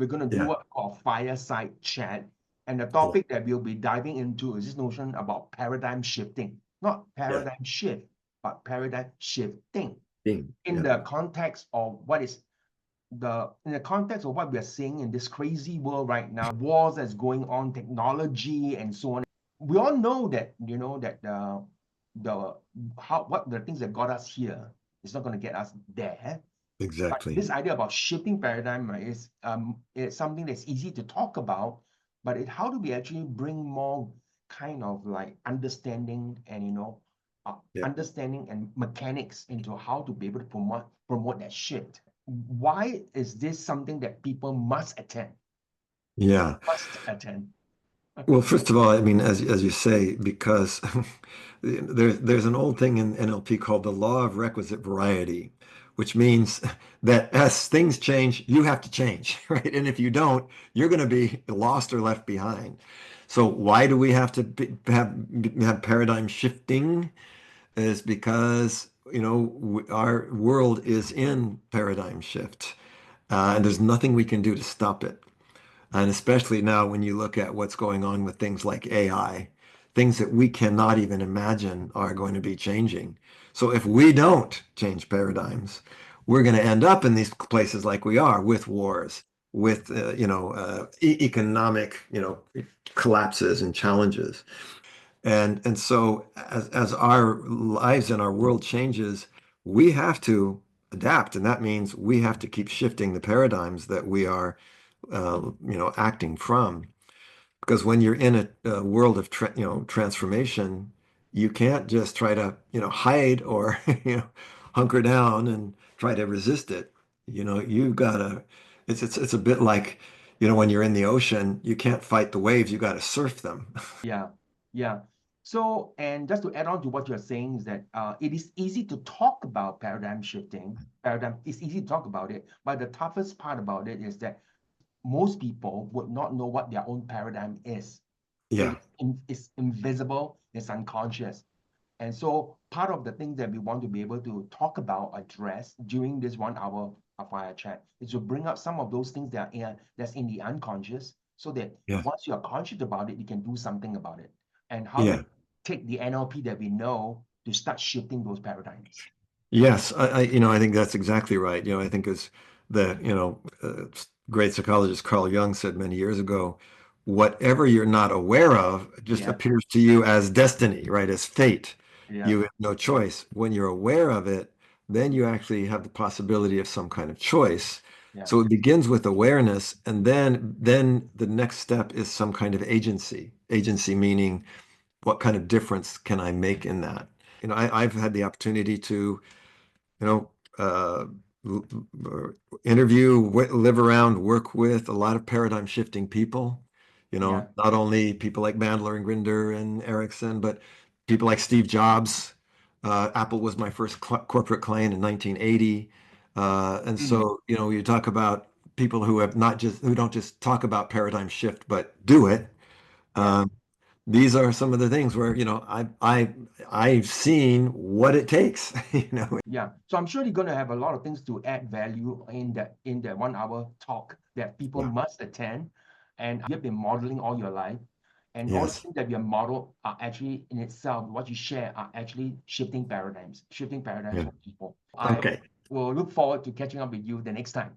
we're going to do what called fireside chat. And the topic that we'll be diving into is this notion about paradigm shifting, not paradigm shift, but paradigm shifting in the context of what is in the context of what we are seeing in this crazy world right now, wars that's going on, technology and so on. We all know that, you know, that what the things that got us here is not going to get us there. Exactly. But this idea about shifting paradigm, right, is it's something that's easy to talk about, but how do we actually bring more kind of like understanding and, you know, understanding and mechanics into how to be able to promote that shift? Why is this something that people must attend? Must attend. Well, first of all, I mean, as you say, because there's an old thing in NLP called the law of requisite variety, which means that as things change, you have to change, right? And if you don't, you're going to be lost or left behind. So why do we have to have paradigm shifting? Is because, you know, our world is in paradigm shift, and there's nothing we can do to stop it. And especially now when you look at what's going on with things like AI, things that we cannot even imagine are going to be changing. So if we don't change paradigms, we're going to end up in these places like we are, with wars, with economic, you know, collapses and challenges. And so as our lives and our world changes, we have to adapt, and that means we have to keep shifting the paradigms that we are acting from. Because when you're in a world of transformation, you can't just try to hide or hunker down and try to resist it. You've got to. It's a bit like when you're in the ocean, you can't fight the waves. You got to surf them. Yeah. So, and just to add on to what you're saying is that it is easy to talk about paradigm shifting. It's easy to talk about it, but the toughest part about it is that most people would not know what their own paradigm is. It's invisible, it's unconscious. And so part of the things that we want to be able to talk about, address during this 1 hour of fire chat is to bring up some of those things that's in the unconscious, so that once you're conscious about it, you can do something about it. And how to take the NLP that we know to start shifting those paradigms. Yes, I think that's exactly right. I think as the great psychologist Carl Jung said many years ago, whatever you're not aware of just appears to you as destiny, right? As fate. You have no choice. When you're aware of it, then you actually have the possibility of some kind of choice. So it begins with awareness, and then the next step is some kind of agency. Agency meaning, what kind of difference can I make in that? I've had the opportunity to interview, live around, work with a lot of paradigm shifting people, not only people like Bandler and Grinder and Ericsson, but people like Steve Jobs. Apple was my first corporate client in 1980. And so, you talk about people who don't just talk about paradigm shift, but do it. These are some of the things where, I've seen what it takes, Yeah. So I'm sure you're going to have a lot of things to add value in that 1 hour talk that people must attend. And you've been modeling all your life. And all the things that you model are actually in itself, what you share are actually shifting paradigms for people. I will look forward to catching up with you the next time.